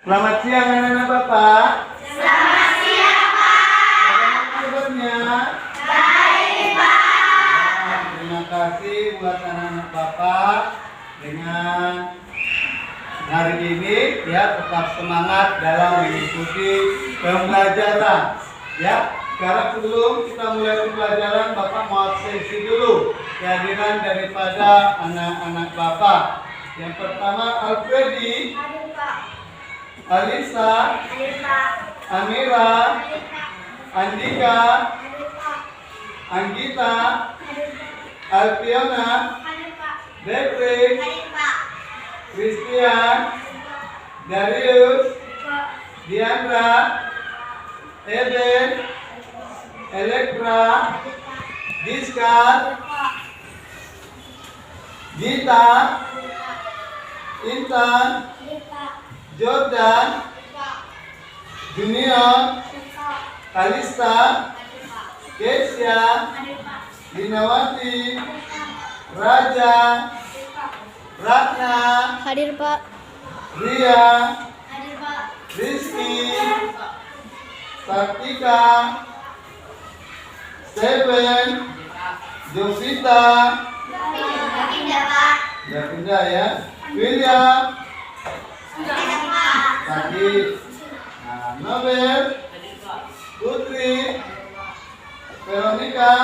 Selamat siang anak-anak Bapak. Selamat siang, Pak. Bagaimana kabarnya? Baik, Pak. Terima kasih buat anak-anak Bapak dengan hari ini ya tetap semangat dalam mengikuti pembelajaran. Ya, sekarang sebelum kita mulai pembelajaran Bapak mau absensi dulu kehadiran daripada anak-anak Bapak. Yang pertama Alfredi, Hadir, Pak. Alisa, Hadir, Pak. Amira, Hadir, Pak. Andika, Hadir, Pak. Anggita, Hadir, Pak. Alfiona, Hadir, Pak. Patrick, Hadir, Pak. Christian, Hadir, Pak. Darius, Pak. Diandra, Eden, Elektra, Hadir, Pak. Diska, Pak. Gita, Hadir, Pak. Intan, Hadir, Pak. Jordan, Hadir, Pak. Junior, Hadir, Pak. Kalista, Hadir, Pak. Kesia, Hadir, Pak. Dinawati, Hadir, Pak. Raja, Hadir, Pak. Ratna, Hadir, Pak. Ria, Hadir, Pak. Rizky, Sartika, Steven, Jovita, Hadir, Pak. udah pindah ya, William, Hadir, Pak. tadi, nah, Nobel, Putri, Veronica.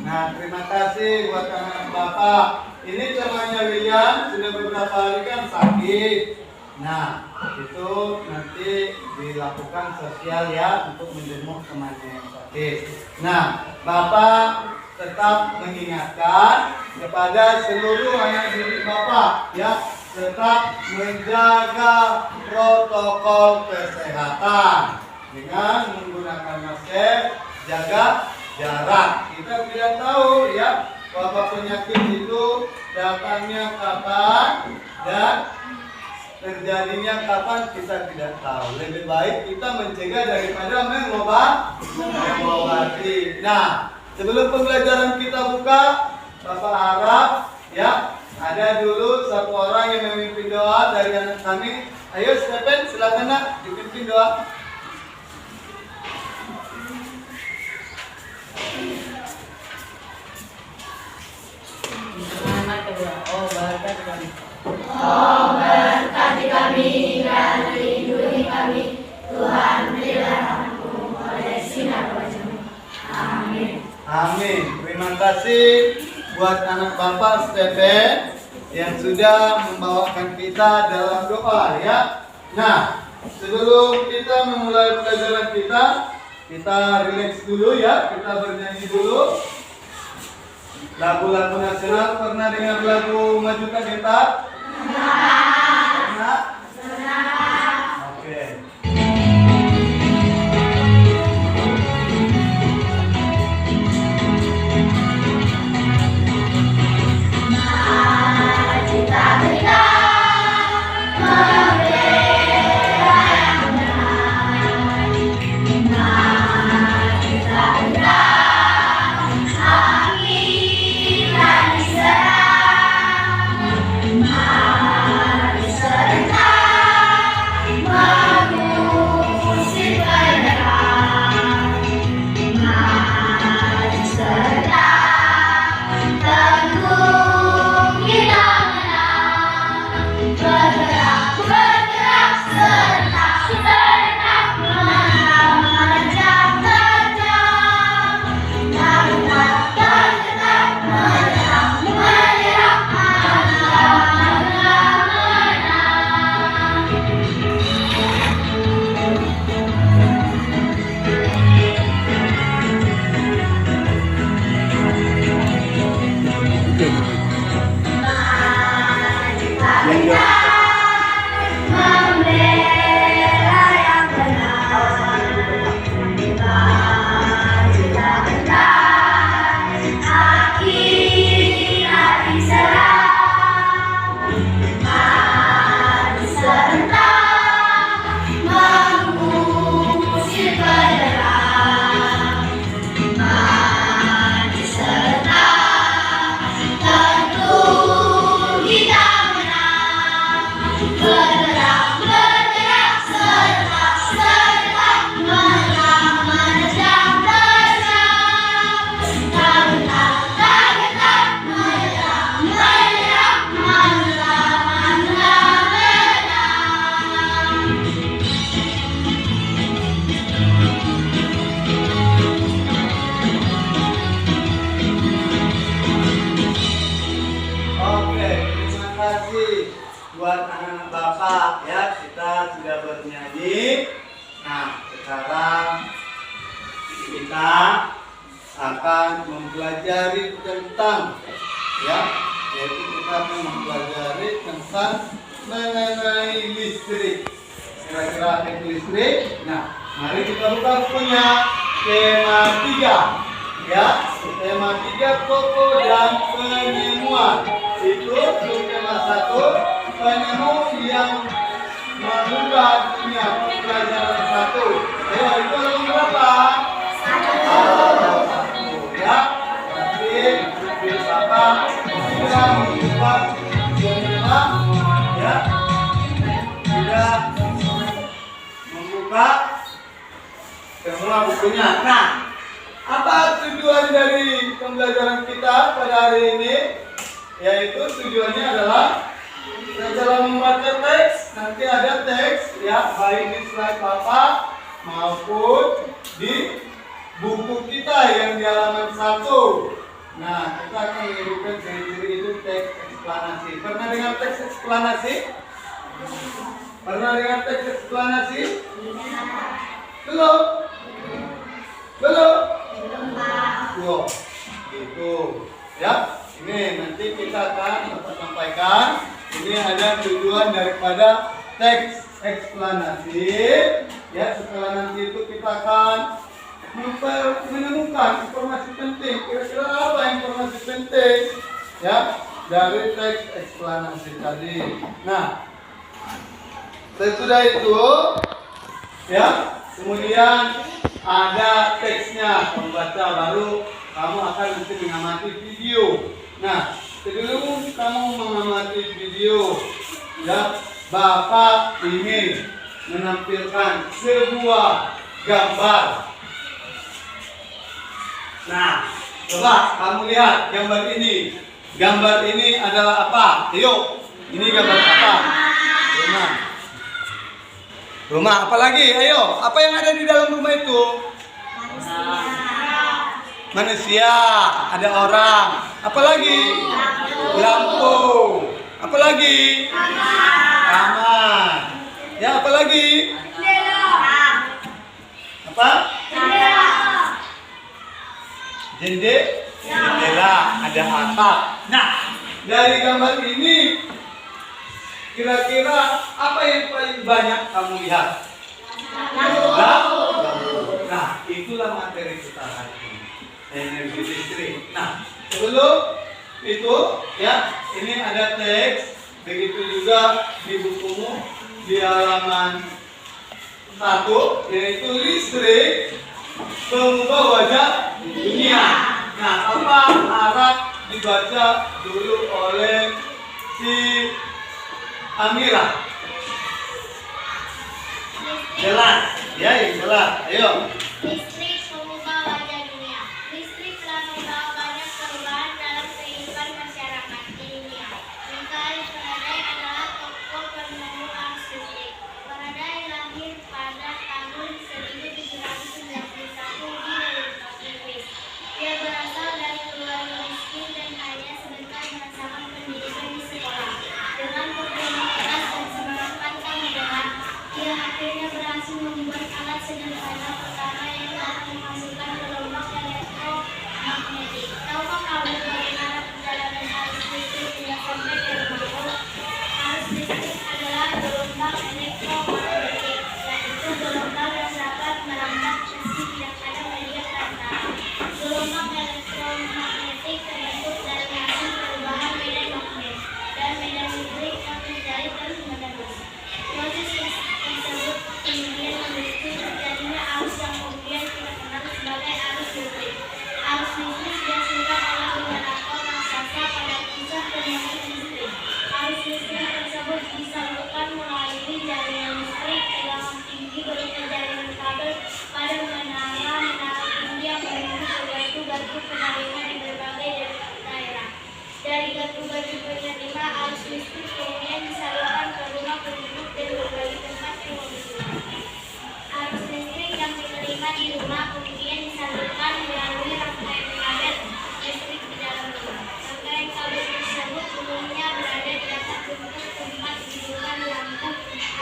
Nah, terima kasih buat anak Bapak. Ini temannya William sudah beberapa hari kan sakit. Nah, itu nanti dilakukan sosial ya untuk menjenguk temannya yang sakit. Nah, Bapak tetap mengingatkan kepada seluruh anak didik Bapak ya, tetap menjaga protokol kesehatan dengan menggunakan masker, jaga jarak. Kita tidak tahu ya wabah penyakit itu datangnya kapan dan terjadinya kapan, kita tidak tahu. Lebih baik kita mencegah daripada mengobati. Nah, sebelum pembelajaran kita buka, Bapak harap ya ada dulu satu orang yang memimpin doa dari anak kami. Ayo Stephen, silakan nak dipimpin doa. Oh, berkati kami dan lindungi kami. Tuhan, berilah rahmat-Mu oleh sinar wajah-Mu. Amin. Amin. Terima kasih buat anak Bapak Stephen yang sudah membawakan kita dalam doa ya. Nah, sebelum kita memulai pelajaran kita relax dulu ya. Kita bernyanyi dulu. Lagu-lagu nasional, pernah dengar lagu Majukan Getar? Pernah? Oke. Kita berikan membela yang benar. Kita berikan api dan diserang. Mari serentak kita sudah bernyanyi. Nah, sekarang kita akan mempelajari tentang yaitu kita akan mempelajari tentang mengenai listrik. Kira-kira efek listrik. Nah, mari kita buka bukunya. Tema 3 ya, tema 3 pokok dan penemuan. Itu tema 1, penemu yang mengubah dunia, pelajaran 1. Ayo, itu halaman berapa? 1 ya. Berarti apa? Kita mengubah dunia ya. Sudah membuka semua bukunya. Nah, apa tujuan dari pembelajaran kita pada hari ini? Yaitu tujuannya adalah setelah membaca teks, nanti ada teks ya, baik di slide Bapak maupun di buku kita yang di halaman 1. Nah, kita akan menyebutkan ciri-ciri itu teks eksplanasi. Pernah dengar teks eksplanasi? Pernah dengar teks eksplanasi? Belum? Belum? Belum. Gitu. Ya, ini nanti kita akan sampaikan. Ini ada tujuan daripada teks eksplanasi. Ya, setelah nanti itu kita akan menemukan informasi penting. Kira-kira apa informasi penting? Ya, dari teks eksplanasi tadi. Nah, sesudah itu, ya, kemudian ada teksnya, pembaca baru kamu akan nanti mengamati video. Nah, sebelum kamu mengamati video, ya, Bapak ingin menampilkan sebuah gambar. Nah, coba kamu lihat gambar ini. Gambar ini adalah apa? Ayo, ini gambar apa? Rumah. Rumah, apa lagi? Ayo, apa yang ada di dalam rumah itu? Manusia, ada orang. Apa lagi? Lampu. Apa lagi? Kamar. Ya, apa lagi? Apa? Jendela, ada atap. Nah, dari gambar ini kira-kira apa yang paling banyak kamu lihat? Lampu. Nah, itulah materi kita hari ini. Energi listrik. Nah, sebelum itu ya, ini ada teks. Begitu juga di bukumu di halaman 1, yaitu listrik mengubah wajah dunia. Nah, apa harap dibaca dulu oleh si Amira? Jelas, ya, yang jelas. Ayo. Listrik mengubah wajah dunia. Listrik telah membawa banyak perubahan dalam kehidupan masyarakat di dunia. Mikael Faraday adalah tokoh penemu arus listrik. Faraday lahir pada tahun 1791 di Inggris. Dia berasal dari keluarga miskin dan hanya sebentar merasakan pendidikan di sekolah. Dengan perjuangan keras dan semangat pantang menyerah, dia akhirnya berhasil membuat alat sederhana pertama yang dapat memasukkan gelombang elektromagnetik. Tahukah kamu bagaimana perjalanan arus listrik tidak sampai ke rumahmu? Arus listrik adalah gelombang elektromagnetik, yaitu gelombang yang dapat merambat meski tidak ada media perantara. Gelombang elektromagnetik terbentuk dari hasil perubahan medan magnet dan medan listrik yang terjadi terus-menerus. Proses tersebut kemudian memicu terjadinya arus yang kemudian kita kenal sebagai arus listrik. Arus listrik dihasilkan oleh generator raksasa pada pusat pembangkit listrik. Arus listrik tersebut disalurkan melalui jaringan listrik tegangan tinggi berupa jaringan kabel pada menara-menara tinggi yang menuju ke gardu-gardu penyaringan di berbagai daerah. Dari gardu-gardu penerima arus listrik kemudian disalurkan ke rumah penduduk dan berbagai tempat yang membutuhkan. Arus listrik yang diterima di rumah kemudian disalurkan melalui rangkaian kabel listrik di dalam rumah. Rangkaian kabel tersebut umumnya berada di atas bentuk tempat hidupan lampu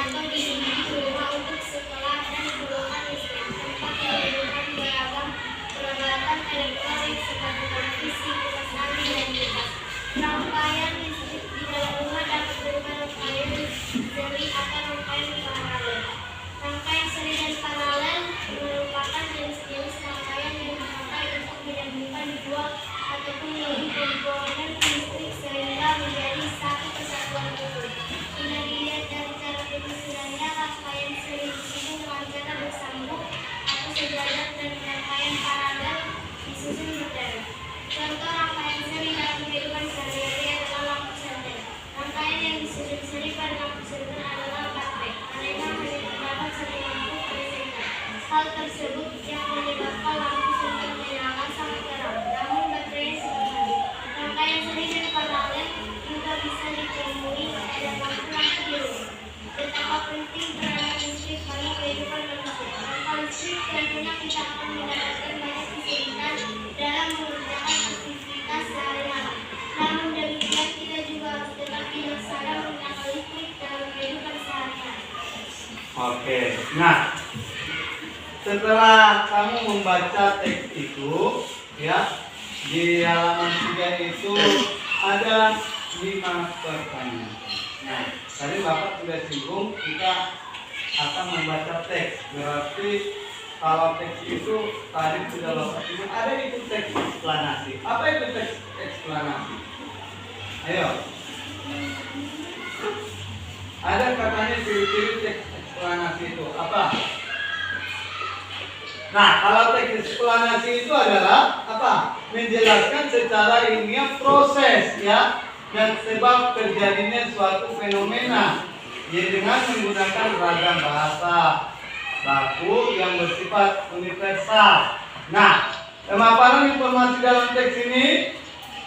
atau tentunya kita akan mendapatkan banyak kesulitan dalam mengerjakan aktivitas sehari-hari. Namun demikian kita juga harus tetap bijaksana menggunakan listrik dalam kehidupan sehari-hari. Oke, nah setelah kamu membaca teks itu, ya di halaman 3 itu ada 5 pertanyaan. Nah, tadi Bapak sudah singgung kita akan membaca teks. Berarti kalau teks itu tadi sudah Bapak singgung ada itu teks eksplanasi. Apa itu teks eksplanasi? Ayo. Ada katanya ciri-ciri teks eksplanasi itu apa? Nah, kalau teks eksplanasi itu adalah apa? Menjelaskan secara ilmiah proses ya dan sebab terjadinya suatu fenomena ya dengan menggunakan ragam bahasa baku yang bersifat universal. Nah, pemaparan informasi dalam teks ini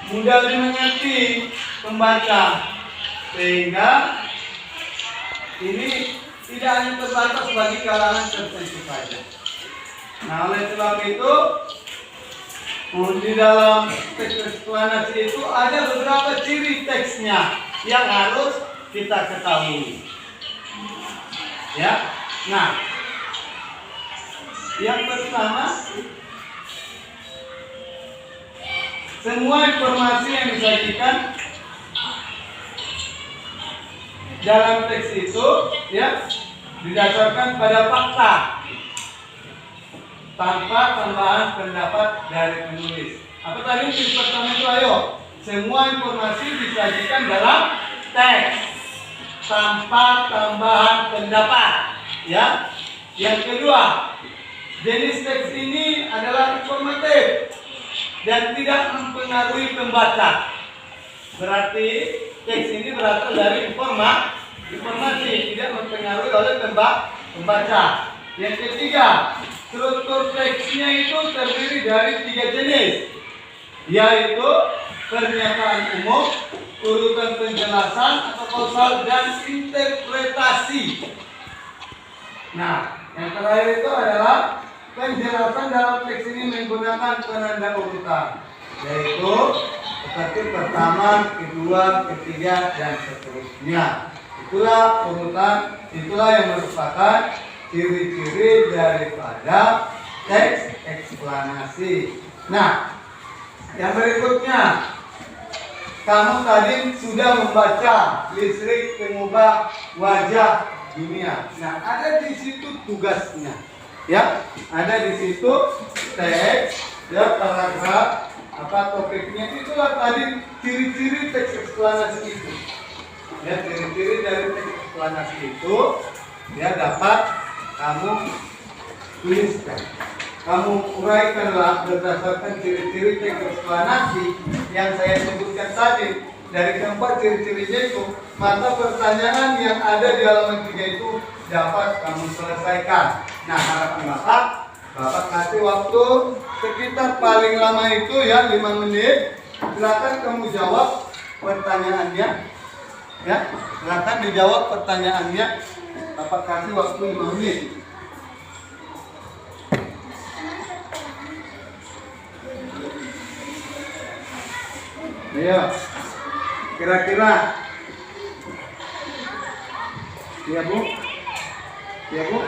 mudah dimengerti pembaca sehingga ini tidak hanya terbatas bagi kalangan tertentu saja. Nah, oleh sebab itu di dalam teks eksplanasi itu ada beberapa ciri teksnya yang harus kita ketahui. Ya, nah, yang pertama, semua informasi yang disajikan dalam teks itu, ya, didasarkan pada fakta tanpa tambahan pendapat dari penulis. Apa tadi tips pertama itu? Ayo, semua informasi disajikan dalam teks tanpa tambahan pendapat. Ya. Yang kedua, jenis teks ini adalah informatif dan tidak mempengaruhi pembaca. Berarti teks ini berasal dari informasi, tidak mempengaruhi oleh pembaca. Yang ketiga, struktur teksnya itu terdiri dari 3 jenis, yaitu pernyataan umum, urutan penjelasan atau kausal, dan interpretasi. Nah, yang terakhir itu adalah penjelasan dalam teks ini menggunakan penanda urutan, yaitu seperti pertama, kedua, ketiga, dan seterusnya. Itulah urutan, itulah yang merupakan ciri-ciri daripada teks eksplanasi. Nah, yang berikutnya, kamu tadi sudah membaca listrik pengubah wajah dunia. Nah, ada di situ tugasnya, ya, ada di situ teks, ya, paragraf, apa topiknya. Itulah tadi ciri-ciri teks eksplanasi itu. Ya, ciri-ciri dari teks eksplanasi itu, ya, dapat kamu tuliskan, kamu uraikanlah berdasarkan ciri-ciri teks eksplanasi yang saya sebutkan tadi. Dari keempat ciri-cirinya itu, maka pertanyaan yang ada di halaman 3 itu dapat kamu selesaikan. Nah, harapan Bapak kasih waktu sekitar paling lama itu ya 5 menit. Silakan kamu jawab pertanyaannya. Ya, silakan dijawab pertanyaannya. Bapak kasih waktu 5 menit. Ayo, kira-kira, ya Bu, ya Bu.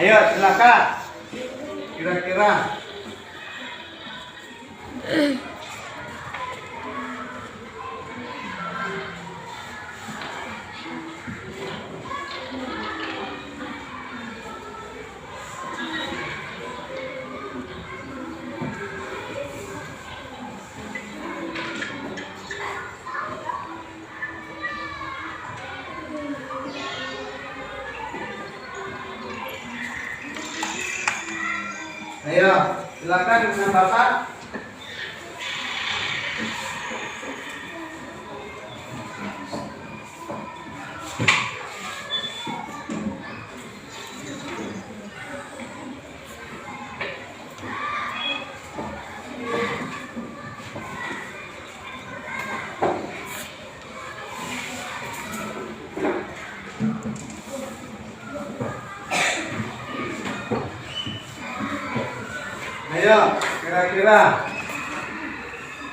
Ayo silakan. Kira-kira. Silakan dengan Bapak. Ayo, kira-kira.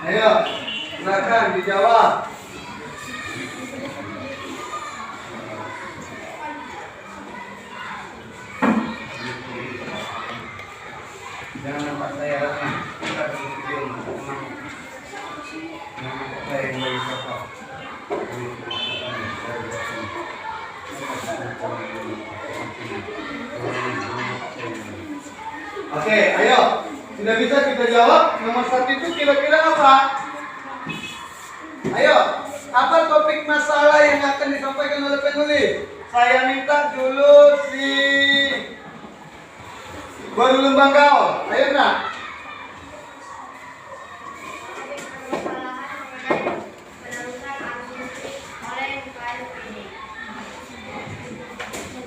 Ayo, silakan dijawab. Jangan nampak saya lagi. Kita dulu video. Jangan nampak saya yang lagi kakak. Oke, ayo. Sudah bisa kita jawab. Nomor 1 itu kira-kira apa? Ayo, apa topik masalah yang akan disampaikan oleh penulis? Saya minta dulu si Baru Lembang Gaul. Ayo nak.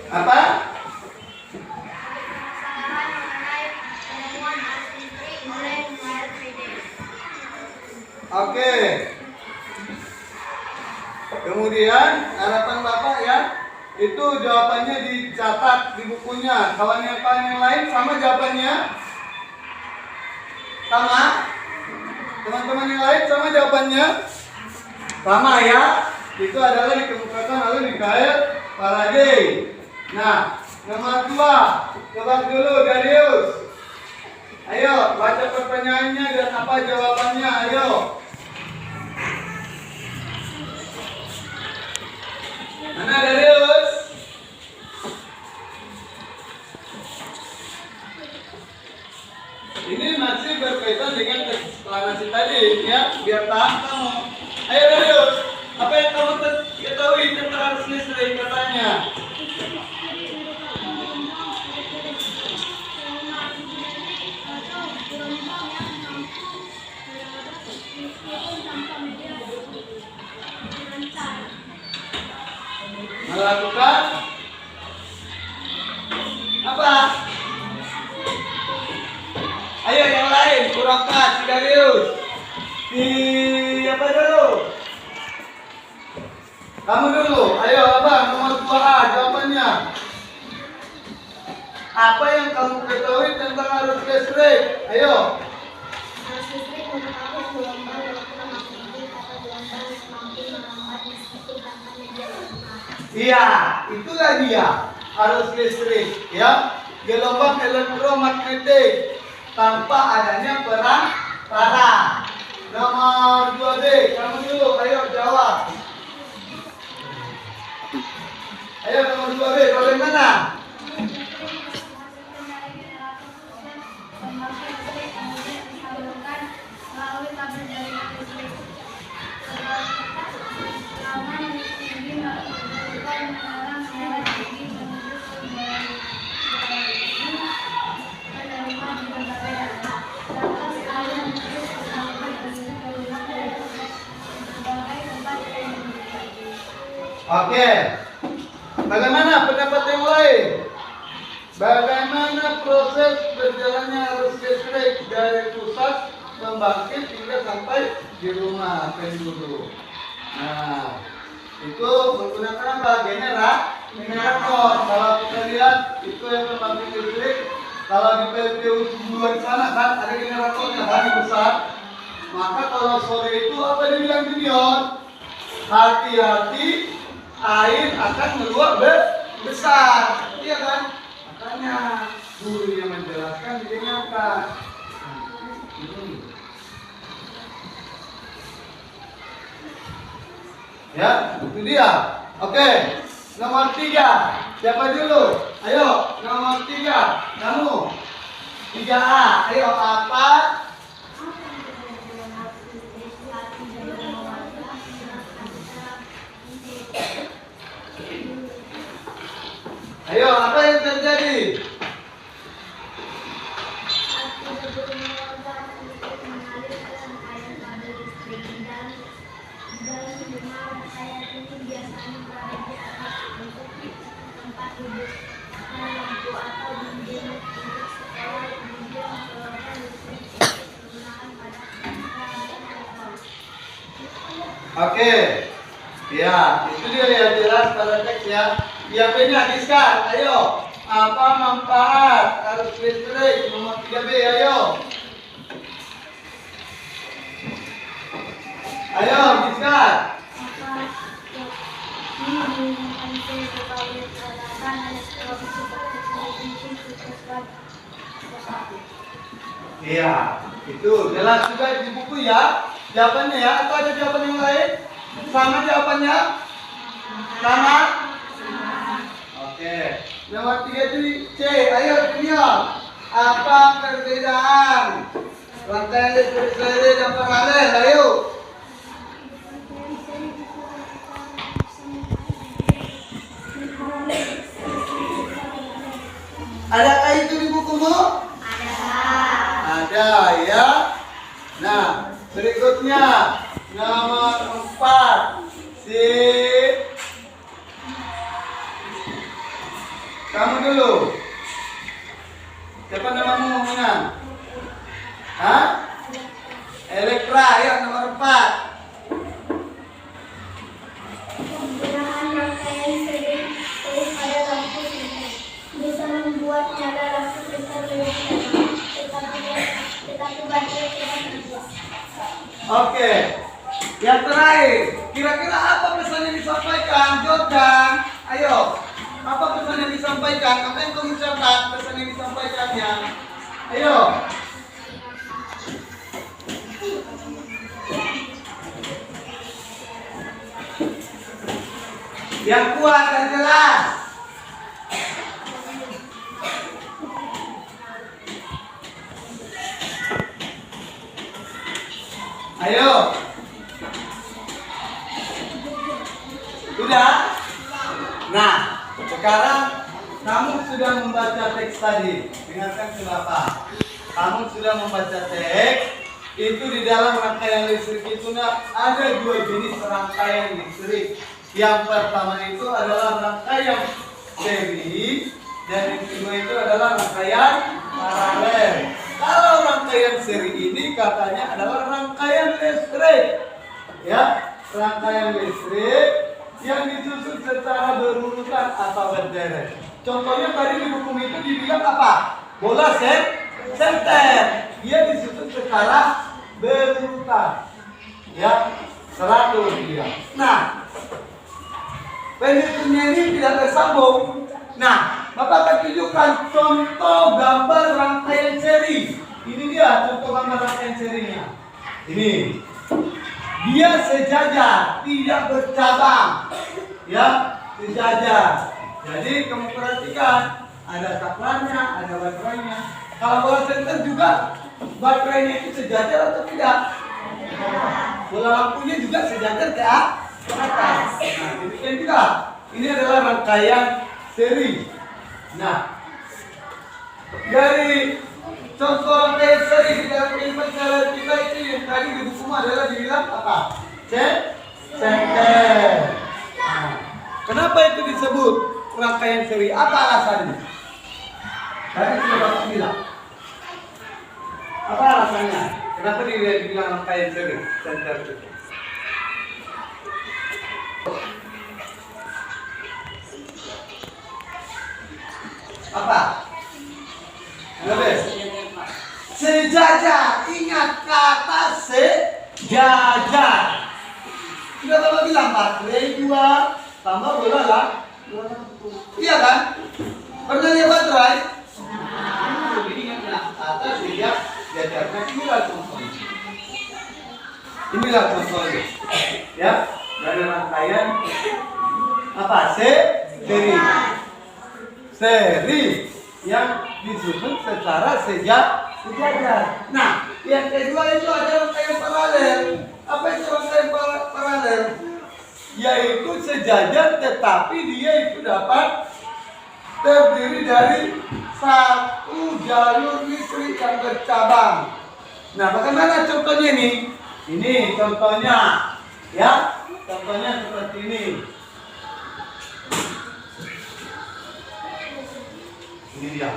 Apa? Oke. Kemudian harapan Bapak ya, itu jawabannya dicatat di bukunya. Kawan yang lain sama jawabannya? Sama? Teman-teman yang lain sama jawabannya? Sama ya. Itu adalah dikemukakan oleh Mikael Faraday. Nah, nomor 2, coba dulu Darius. Ayo, baca pertanyaannya dan apa jawabannya, ayo. Mana Darius? Ini masih berkaitan dengan eksplanasi tadi, ya, biar paham kamu. Ayo Darius, apa yang kamu ketahui tentang arus listrik katanya? Melakukan apa? Ayo yang lain, kurangkan si Darius. Si apa dulu? Kamu dulu. Ayo abang, nomor 2A jawabannya. Apa yang kamu ketahui tentang arus listrik? Ayo. Arus listrik merupakan gelombang elektromagnetik atau gelombang yang mampu merambat meskipun tanpa media lengkap. Iya, itulah dia arus listrik, ya. Gelombang elektromagnetik tanpa adanya perantara. Nomor 2B, kamu dulu, ayo jawab. Ayo nomor 2B, bagaimana? Oke. Bagaimana pendapat yang lain? Bagaimana proses berjalannya arus listrik dari pusat pembangkit hingga sampai di rumah penduduk? Nah, itu menggunakan apa? Generator. Kalau kita lihat itu yang pembangkit listrik. Kalau di PLTU dua di sana kan ada generatornya kan di pusat. Maka kalau sore itu apa dibilang Junior? Hati-hati, air akan meluap besar, iya kan? Makanya guru yang menjelaskan didengarkan. Ya, itu dia. Oke, nomor 3. Siapa dulu? Ayo, nomor 3. Kamu. 3A. Ayo, apa? Ayo, apa yang terjadi? Lima rangkaian ini biasanya berada di atas untuk tempat duduk dan lampu atau dinding untuk sekolah, kemudian sorotan listrik untuk digunakan pada rangkaian telepon. Oke. Ya, itu dia yang jelas pada teks ya. Yang ini habiskan. Ayo. Apa manfaat arus listrik? Nomor 3B, ayo. Ayo, habiskan. Iya, itu jelas juga di buku ya. Jawabannya ya, atau ada jawaban yang lain? Sama jawabannya? Sama? Oke. Nomor 3 itu C. Ayo junior. Apa perbedaan rangkaian listrik seri dan paralel? Ayo. Adakah itu di bukumu? Ada ya. Nah, berikutnya nomor 4. Kamu dulu. Siapa namamu, Minang? Hah? Elektra, ya nomor 4. Penggunaan rangkaian seri pada lampu listrik bisa membuat nyala lampu listrik lebih cepat, tetapi baterai tidak terbuat. Oke. Yang terakhir, kira-kira apa pesan yang disampaikan, Jordan? Ayo. Apa pesan yang disampaikan? Apa yang kamu catat pesan yang disampaikannya? Ayo. Yang kuat dan jelas. Ayo. Sudah? Nah, sekarang kamu sudah membaca teks tadi. Dengarkan kenapa? Kamu sudah membaca teks. Itu di dalam rangkaian listrik itu ada 2 jenis rangkaian listrik. Yang pertama itu adalah rangkaian seri dan yang kedua itu adalah rangkaian paralel. Kalau rangkaian seri ini katanya adalah rangkaian listrik, ya, rangkaian listrik yang disusun secara berurutan atau berderet. Contohnya tadi di buku itu dibilang apa? Bola senter. Dia disusun secara berurutan, ya, 100 dia. Nah, pendeknya ini tidak tersambung. Nah, Bapak akan tunjukkan contoh gambar rangkaian seri. Ini dia contoh gambar rangkaian serinya. Ini. Dia sejajar, tidak bercabang. Ya, sejajar. Jadi kamu perhatikan, ada saklarnya, ada baterainya. Kalau bola senter juga baterainya itu sejajar atau tidak? Bola lampunya juga sejajar ke atas. Nah, demikian juga. Ini adalah rangkaian seri. Nah, dari contoh rangkaian seri di dalam kehidupan sehari kita itu yang tadi di buku adalah dibilang apa? Senter. Nah, kenapa itu disebut rangkaian seri? Apa alasannya? Tadi sudah Bapak bilang. Apa alasannya? Kenapa dibilang rangkaian seri? Senter itu. Apa? Sejajar. Ingat kata sejajar. Sudah Bapak bilang baterai 2 tambah bola lah. Iya kan? Pernah lihat baterai? Jadi ingat kata sejajar. Nah, inilah contohnya. Inilah contohnya. Ya, dari rangkaian apa? Seri. Seri yang disusun secara sejajar. Nah, yang kedua itu ada rangkaian paralel. Apa itu rangkaian paralel? Yaitu sejajar tetapi dia itu dapat terdiri dari satu jalur listrik yang bercabang. Nah, bagaimana contohnya ini? Ini contohnya, ya. Contohnya contohnya seperti ini. Ini dia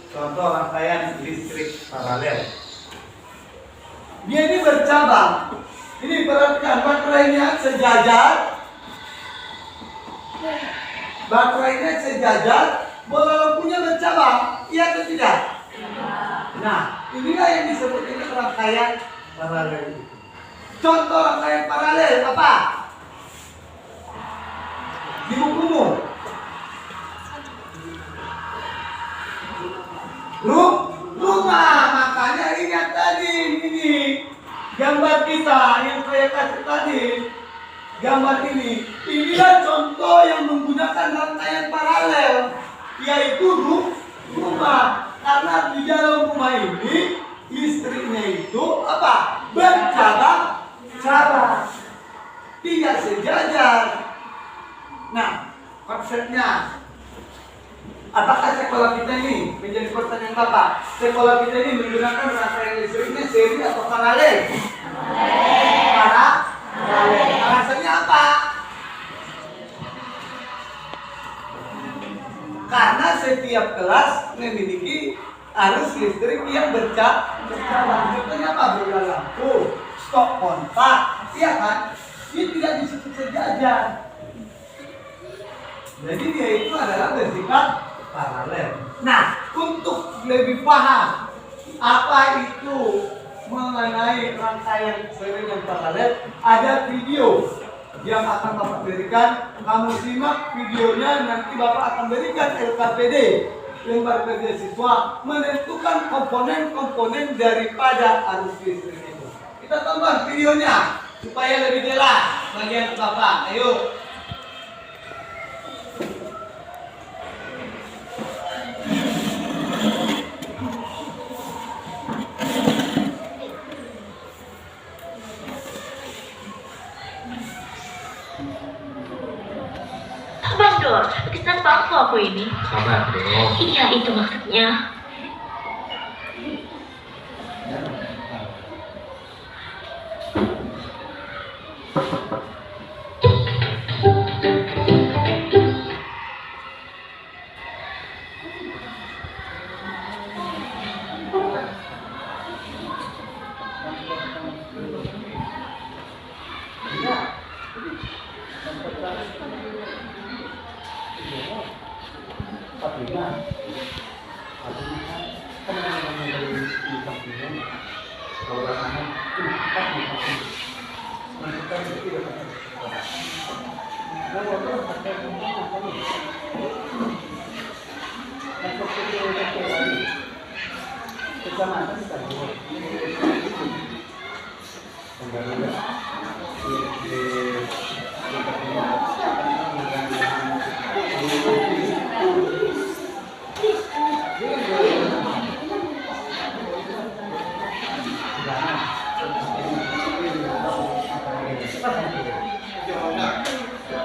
contoh rangkaian listrik paralel. Dia ini bercabang. Ini perhatikan, baterainya sejajar. Baterainya sejajar, bola lampunya bercabang. Iya atau tidak? Nah, inilah yang disebut ini rangkaian paralel. Contoh rangkaian paralel apa? Di bukumu. Rumah, makanya ingat tadi ini gambar kita yang saya kasih tadi. Gambar ini, inilah contoh yang menggunakan rangkaian paralel, yaitu rumah. Karena di dalam rumah ini listriknya itu apa? Bercabang-cabang, tidak sejajar. Nah, konsepnya, apakah sekolah kita ini menjadi pertanyaan Bapak? Sekolah kita ini menggunakan rangkaian listriknya seri atau paralel? Paralel. Alasannya apa? Karena setiap kelas memiliki arus listrik yang bercabang. Contohnya apa? Bola lampu, stop kontak, iya kan? Ini tidak disebut sejajar. Jadi dia itu adalah bersifat paralel. Nah, untuk lebih paham apa itu mengenai rangkaian seri dan paralel, ada video yang akan Bapak berikan. Kamu simak videonya, nanti Bapak akan berikan LKPD, lembar kerja siswa, menentukan komponen-komponen daripada arus listrik itu. Kita tonton videonya supaya lebih jelas bagian Bapak. Ayo. Bang Dor, kita bangku aku ini. Sabar dong. Iya, itu maksudnya.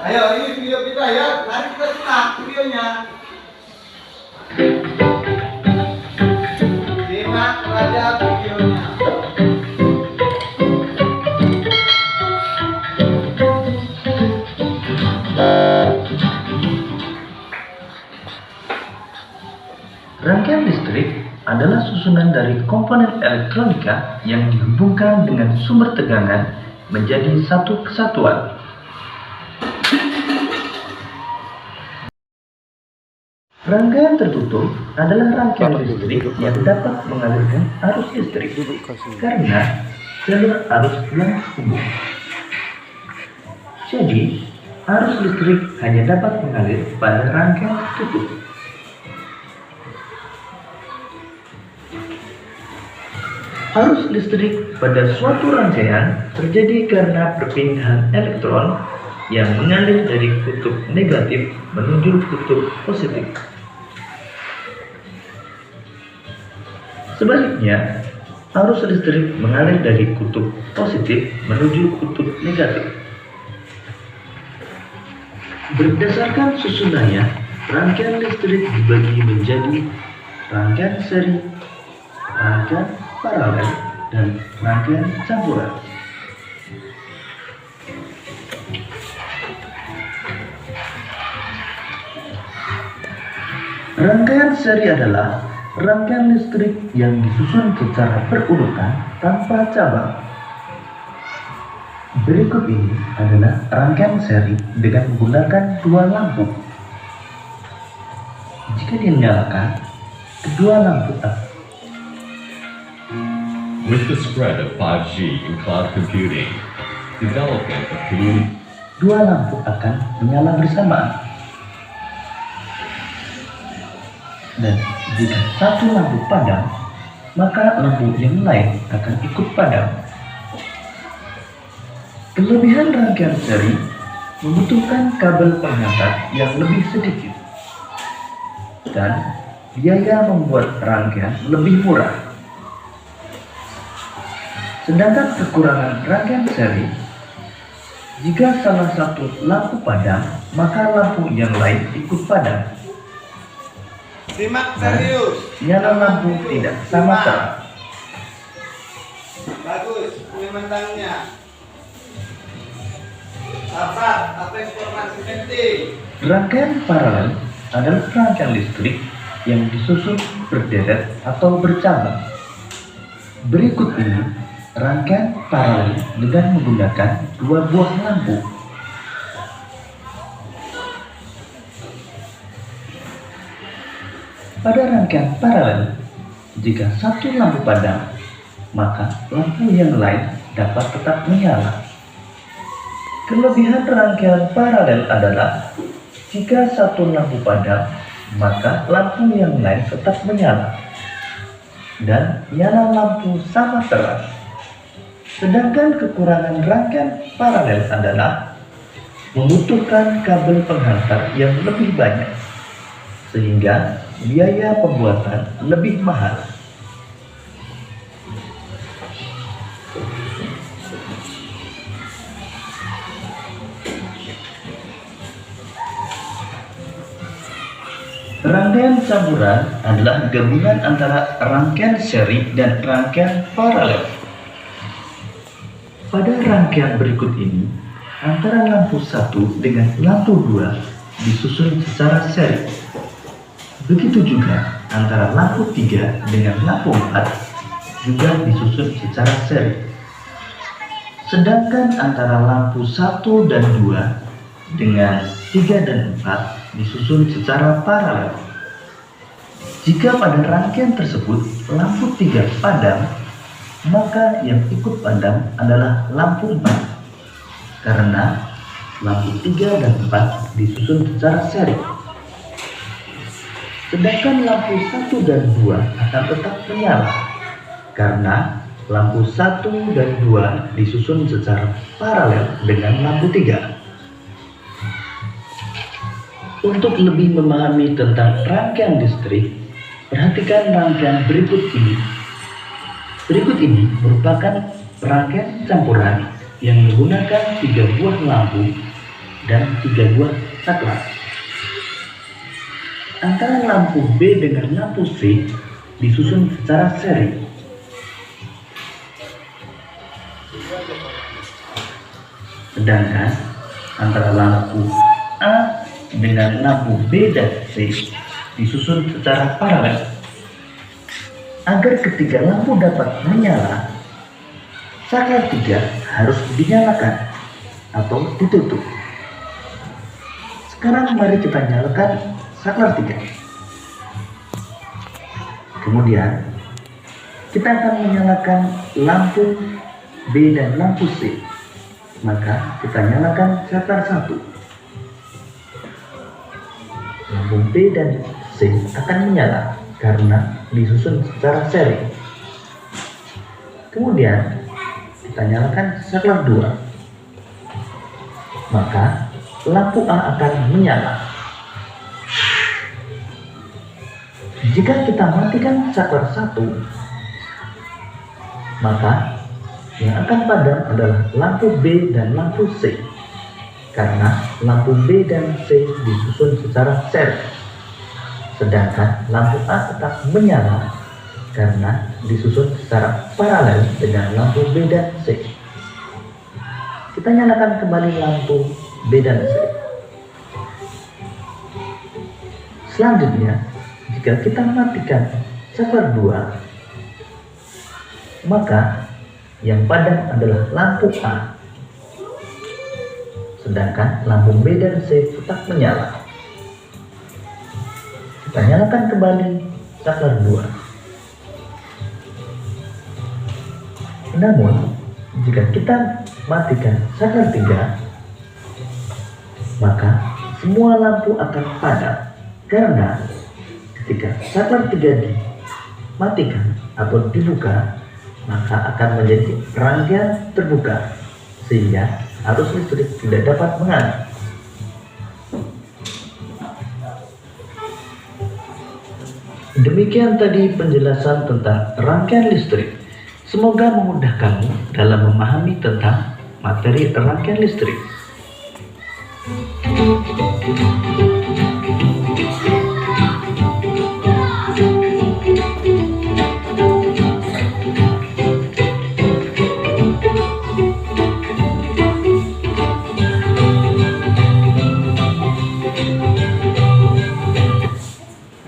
Ayo, ini video kita ya. Mari kita simak videonya. Simak saja videonya. Rangkaian listrik adalah susunan dari komponen elektronika yang dihubungkan dengan sumber tegangan menjadi satu kesatuan. Rangkaian tertutup adalah rangkaian listrik yang dapat mengalirkan arus listrik karena jalur arus yang umum. Jadi, arus listrik hanya dapat mengalir pada rangkaian tertutup. Arus listrik pada suatu rangkaian terjadi karena perpindahan elektron yang mengalir dari kutub negatif menuju kutub positif. Sebaliknya, arus listrik mengalir dari kutub positif menuju kutub negatif. Berdasarkan susunannya, rangkaian listrik dibagi menjadi rangkaian seri, rangkaian paralel, dan rangkaian campuran. Rangkaian seri adalah rangkaian listrik yang disusun secara berurutan tanpa cabang. Berikut ini adalah rangkaian seri dengan menggunakan dua lampu. Jika dinyalakan, kedua lampu With the spread of 5G in cloud computing, development of community dua lampu akan menyala bersamaan. Dan jika satu lampu padam, maka lampu yang lain akan ikut padam. Kelebihan rangkaian seri membutuhkan kabel penghantar yang lebih sedikit, dan biaya membuat rangkaian lebih murah. Sedangkan kekurangan rangkaian seri, jika salah satu lampu padam, maka lampu yang lain ikut padam. Simak Dan serius. nyala lampu tidak sama terang. Bagus, ini mentangnya. Apa informasi penting? Rangkaian paralel adalah rangkaian listrik yang disusun berderet atau bercabang. Berikut ini rangkaian paralel dengan menggunakan dua buah lampu. Pada rangkaian paralel, jika satu lampu padam, maka lampu yang lain dapat tetap menyala. Kelebihan rangkaian paralel adalah jika satu lampu padam, maka lampu yang lain tetap menyala dan nyala lampu sama terang. Sedangkan kekurangan rangkaian paralel adalah membutuhkan kabel penghantar yang lebih banyak, sehingga biaya pembuatan lebih mahal. Rangkaian campuran adalah gabungan antara rangkaian seri dan rangkaian paralel. Pada rangkaian berikut ini, antara lampu 1 dengan lampu 2 disusun secara seri. Begitu juga antara lampu 3 dengan lampu 4 juga disusun secara seri. Sedangkan antara lampu 1 dan 2 dengan 3 dan 4 disusun secara paralel. Jika pada rangkaian tersebut lampu 3 padam, maka yang ikut padam adalah lampu 4, karena lampu 3 dan 4 disusun secara seri. Sedangkan lampu 1 dan 2 akan tetap menyala, karena lampu 1 dan 2 disusun secara paralel dengan lampu 3. Untuk lebih memahami tentang rangkaian listrik, perhatikan rangkaian berikut ini. Berikut ini merupakan rangkaian campuran yang menggunakan 3 buah lampu dan 3 buah saklar. Antara lampu B dengan lampu C disusun secara seri. Sedangkan antara lampu A dengan lampu B dan C disusun secara paralel. Agar ketiga lampu dapat menyala, saklar 3 harus dinyalakan atau ditutup. Sekarang mari kita nyalakan saklar 3. Kemudian kita akan menyalakan lampu B dan lampu C. Maka kita nyalakan saklar 1. Lampu B dan C akan menyala karena disusun secara seri. Kemudian kita nyalakan saklar 2. Maka lampu A akan menyala. Jika kita matikan saklar 1, maka yang akan padam adalah lampu B dan lampu C, karena lampu B dan C disusun secara seri. Sedangkan lampu A tetap menyala karena disusun secara paralel dengan lampu B dan C. Kita nyalakan kembali lampu B dan C. Selanjutnya, jika kita matikan saklar 2, maka yang padam adalah lampu A, sedangkan lampu B dan C tetap menyala. Kita nyalakan kembali saklar 2. Namun, jika kita matikan saklar 3, maka semua lampu akan padam, karena ketika saklar 3 dimatikan atau dibuka, maka akan menjadi rangkaian terbuka sehingga arus listrik tidak dapat mengalir. Demikian tadi penjelasan tentang rangkaian listrik. Semoga memudahkanmu dalam memahami tentang materi rangkaian listrik.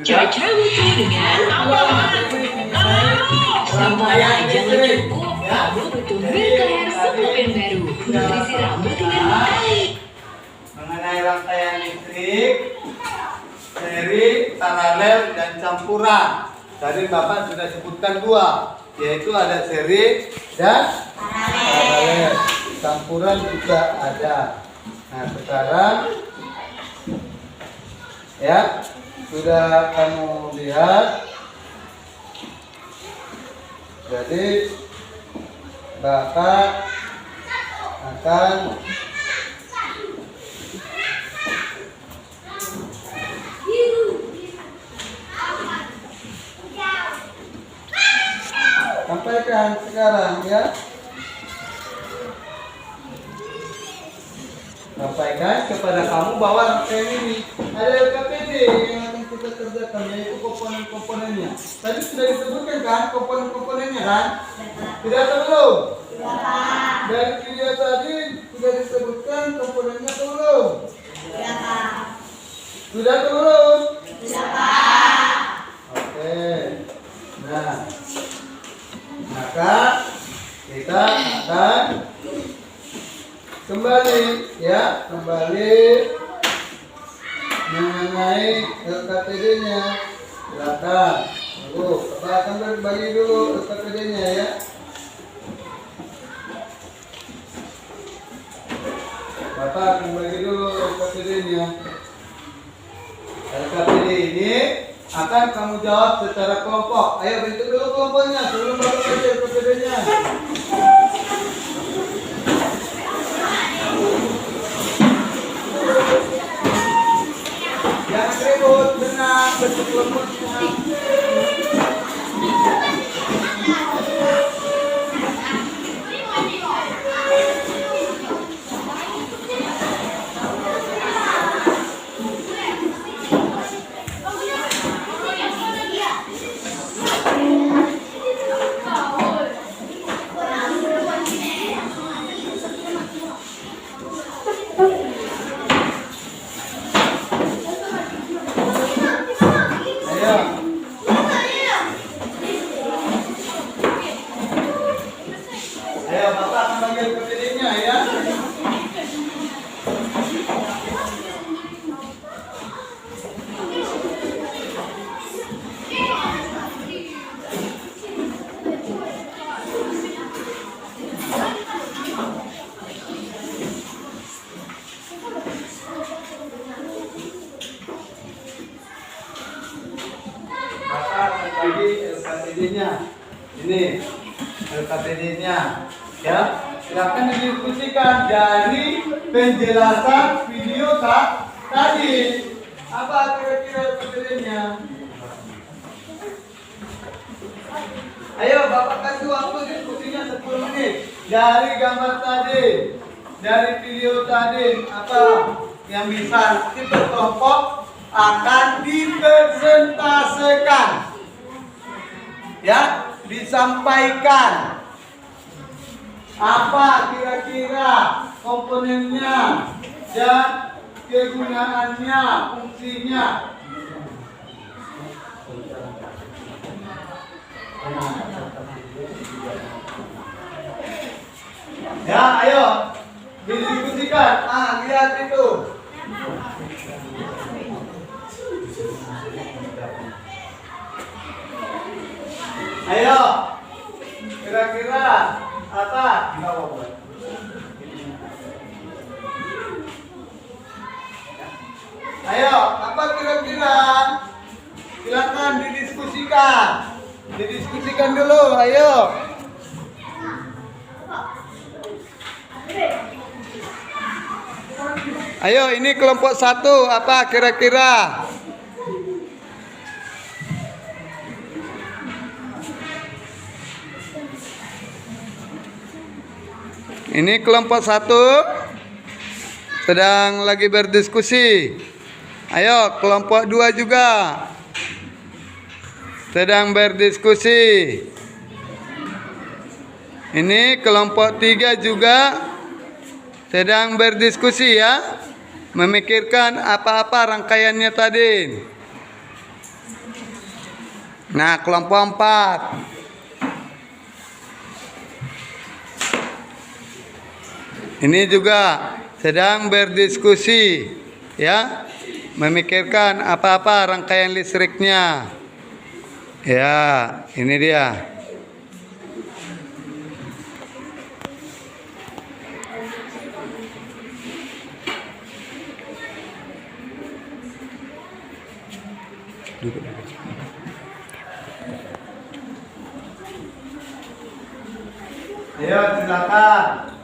Cara-cara lucu dengan Rangkaian listrik. kamu butuh Milk Hair suplemen baru. Nutrisi rambut dengan baik. Mengenai rangkaian listrik, seri, paralel, dan campuran. Tadi Bapak sudah sebutkan 2, yaitu ada seri dan paralel. Campuran juga ada. Nah, sekarang ya sudah kamu lihat. Jadi Bapak akan sampaikan sekarang ya. Sampaikan kepada kamu bahwa rangkaian ini ada LKPD yang akan kita kerjakan, yaitu komponen-komponennya. Tadi sudah disebutkan kan komponen-komponennya kan? Tidak atau belum? Dari video tadi sudah disebutkan komponennya atau belum? Sudah atau belum? Oke. Nah, maka kita akan kembali mengenai LKPD-nya. Silakan. Bapak akan berbagi dulu LKPD-nya ya. Bapak akan bagi dulu LKPD-nya. LKPD ini akan kamu jawab secara kelompok. Ayo bentuk dulu kelompoknya sebelum Bapak baca LKPD-nya. Jangan ribut, benar bentuk kelompoknya. Ayo, Bapak akan bagi LKPD-nya ya. Bapak akan bagi LKPD-nya. Ini LKPD-nya. Ya, silakan didiskusikan dari penjelasan video tadi. Apa kira-kira LKPD-nya? Ayo, Bapak kasih waktu diskusinya 10 menit. Dari gambar tadi, dari video tadi, apa yang bisa kita kelompok akan dipresentasikan. Ya, disampaikan. Apa kira-kira komponennya dan kegunaannya, fungsinya. Ya, ayo didiskusikan. Lihat itu. Ayo, kira-kira apa? Ayo, apa kira-kira? Silakan didiskusikan. Didiskusikan dulu, ayo. Ayo, ini kelompok 1, apa kira-kira? Ini kelompok 1 sedang lagi berdiskusi. Ayo, kelompok 2 juga sedang berdiskusi. Ini kelompok 3 juga sedang berdiskusi ya. Memikirkan apa-apa rangkaiannya tadi. Nah, kelompok 4. Ini juga sedang berdiskusi ya. Memikirkan apa-apa rangkaian listriknya. Ya, ini dia. Ayo, silakan.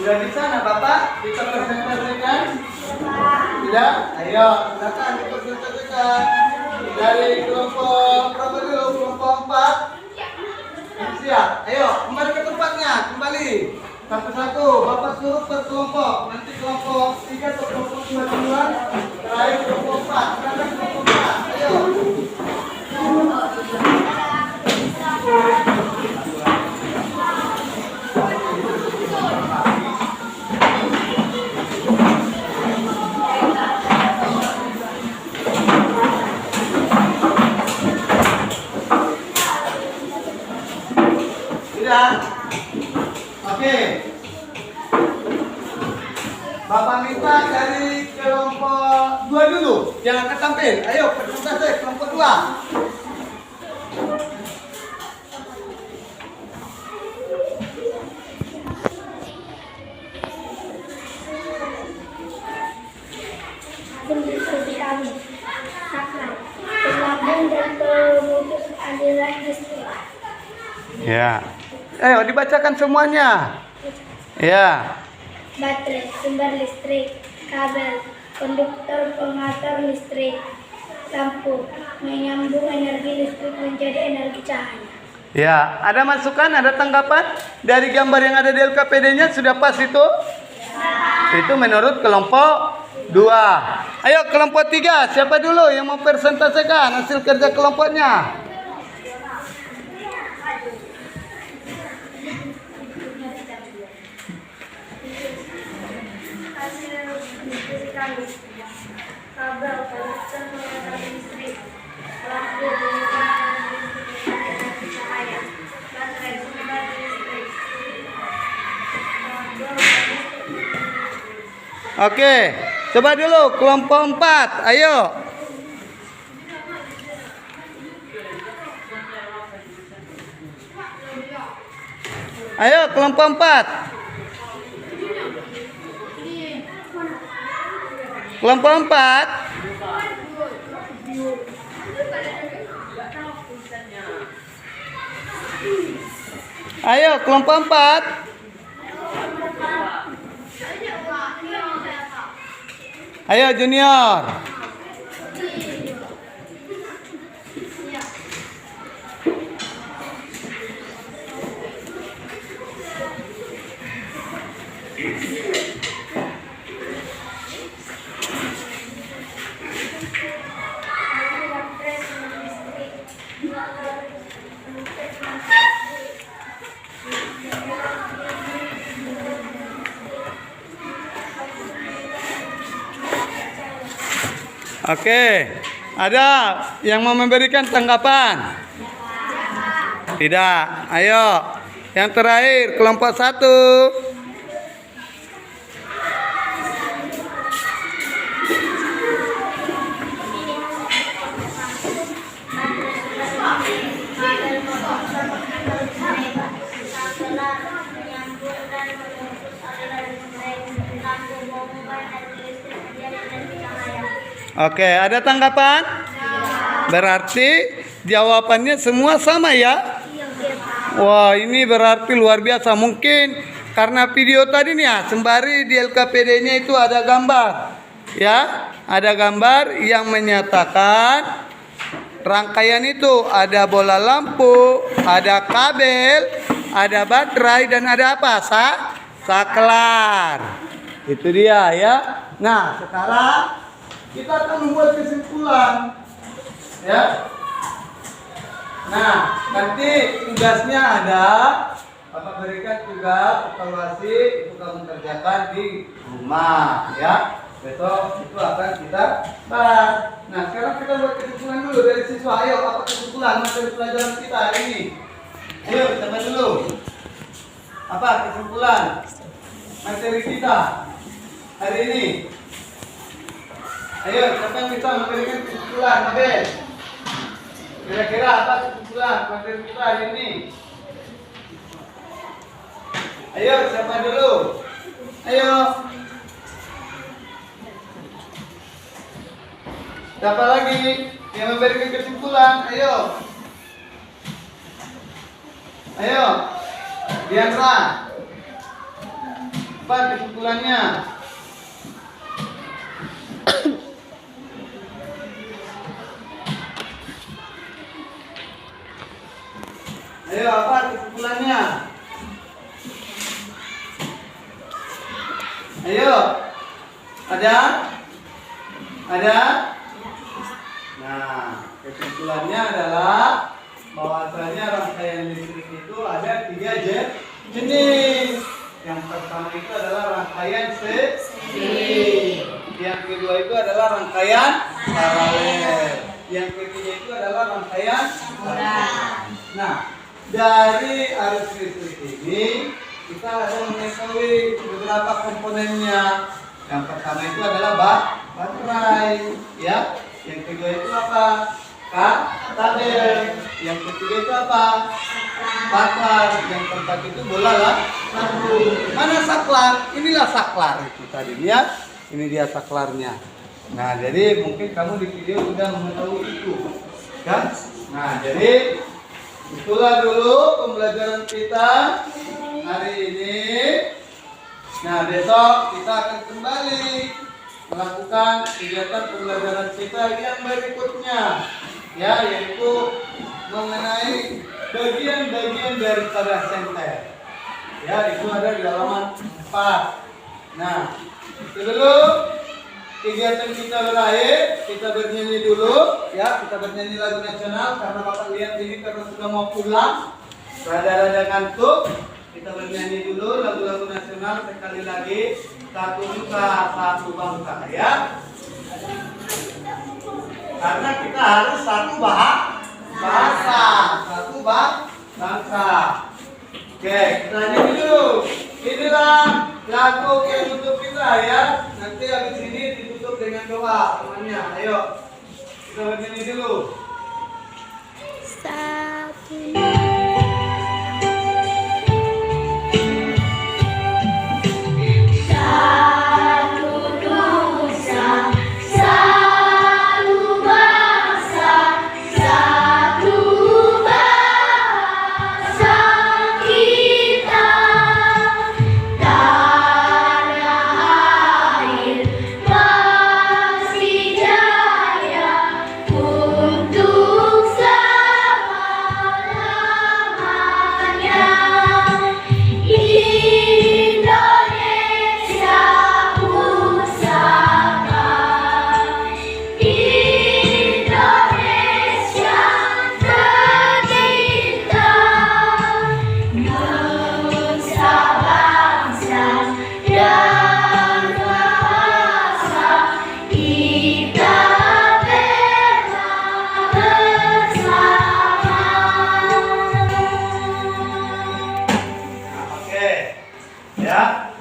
Sudah bisa nak Bapak? Kita presentasikan? Tidak? Ayo, silakan dipresentasikan. Dari kelompok berapa dulu? Kelompok 4. Siap. Ayo, kembali ke tempatnya. Kembali. Satu-satu. Bapak suruh per kelompok. Nanti kelompok 3 atau kelompok 2 duluan. Terakhir kelompok 4. Silakan kelompok 4. Ayo. Sudah? Oke. Bapak minta dari kelompok 2 dulu. Jangan tampil. Ayo, presentasi kelompok 2. Diskusi kami akan berlabung dan pemutus aliran listrik. Ya. Ayo dibacakan semuanya. Ya. Baterai, sumber listrik, kabel, konduktor pengatur listrik, lampu, menyambung energi listrik menjadi energi cahaya. Ya, ada masukan, ada tanggapan dari gambar yang ada di LKPD-nya sudah pas itu? Itu menurut kelompok 2. Ayo kelompok 3, siapa dulu yang mau presentasikan hasil kerja kelompoknya? Hasil diskusi kami, kabel, konduktor pengatur listrik, lampu, menyambung energi listrik menjadi energi cahaya, baterai, sumber listrik, Oke, coba dulu kelompok 4, ayo. Ayo kelompok 4. Kelompok 4. Ayo kelompok 4. Ayo junior. Oke, ada yang mau memberikan tanggapan? Tidak. Ayo, yang terakhir kelompok 1. Oke, ada tanggapan? Berarti jawabannya semua sama ya? Wah, ini berarti luar biasa. Mungkin karena video tadi nih ya, sembari di LKPD-nya itu ada gambar. Ya, ada gambar yang menyatakan rangkaian itu ada bola lampu, ada kabel, ada baterai dan ada apa? Saklar. Itu dia ya. Nah, sekarang kita akan membuat kesimpulan, ya. Nah, nanti tugasnya ada, Bapak berikan tugas evaluasi itu kamu kerjakan di rumah, ya. Besok itu akan kita bahas. Nah, sekarang kita buat kesimpulan dulu dari siswa. Ayo, apa kesimpulan materi pelajaran kita hari ini? Ayo, coba dulu. Apa kesimpulan materi kita hari ini? Ayo, siapa yang bisa memberikan kesimpulan, Mabel? Kira-kira apa kesimpulan materi kita hari ini? Ayo, siapa dulu? Ayo. Siapa lagi yang memberikan kesimpulan? Ayo. Ayo. Diandra. Apa kesimpulannya? Ayo, apa kesimpulannya? Ayo. Ada? Ada? Nah, kesimpulannya adalah bahwasanya rangkaian listrik itu ada 3 jenis. Yang pertama itu adalah rangkaian seri. Yang kedua itu adalah rangkaian paralel. Yang ketiga itu adalah rangkaian paralel. Nah, dari arus listrik ini kita ada mengetahui beberapa komponennya. Yang pertama itu adalah baterai, ya. Yang kedua itu apa? Tabel. Yang ketiga itu apa? Saklar. Yang keempat itu bola lah. Mana saklar? Inilah saklar itu tadi ya. Ini dia saklarnya. Nah, jadi mungkin kamu di video sudah mengetahui itu, kan? Nah, jadi itulah dulu pembelajaran kita hari ini. Nah, besok kita akan kembali melakukan kegiatan pembelajaran kita yang berikutnya, ya, yaitu mengenai bagian-bagian daripada senter. Ya, itu ada di halaman 4. Nah, itu dulu kegiatan kita berakhir. Kita bernyanyi dulu, ya, kita bernyanyi lagu nasional karena Bapak lihat ini karena sudah mau pulang, rada-rada ngantuk. Kita bernyanyi dulu lagu-lagu nasional sekali lagi. Satu nusa, satu bangsa, ya. Karena kita harus satu bahasa, satu bangsa. Oke, kita nyanyi dulu. Inilah lagu penutup kita, ya. Nanti habis ini ditutup dengan doa temannya. Ayo, kita bernyanyi dulu.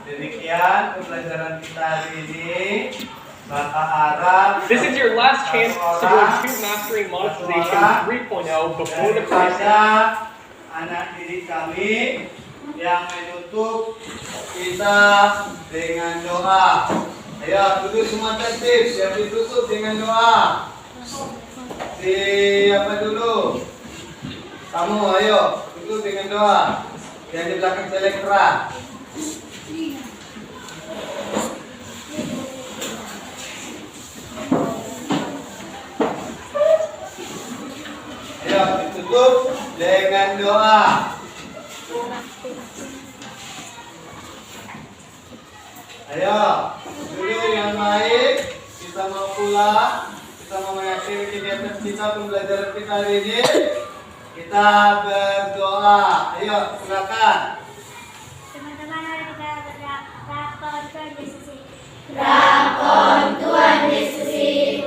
Demikian pembelajaran kita hari ini. Bahasa Arab. This is your last chance to go to Mastering Monetization 3.0 before the price. Anak didik kami yang menutup kita dengan doa. Ayo duduk semua tertib, siap ditutup dengan doa. Siapa dulu? Kamu ayo duduk dengan doa. Yang di belakang selektra. Ayo ditutup dengan doa. Ayo dulu yang baik. Kita mau pulang. Kita mau mengakhiri kegiatan kita pembelajaran kita hari ini. Kita berdoa. Ayo silakan. Teman-teman, mari kita berdoa. Tuhan Yesus. Rakon Tuhan Yesus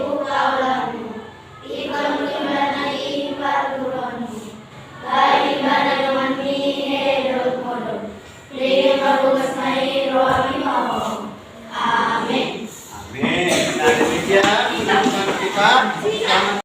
ukaulanmu, ikon kimanai parguronu, dari mana dengan minedot modon, dari bagus mai rohi mau. Amin. Amin. Nah demikian teman-teman kita.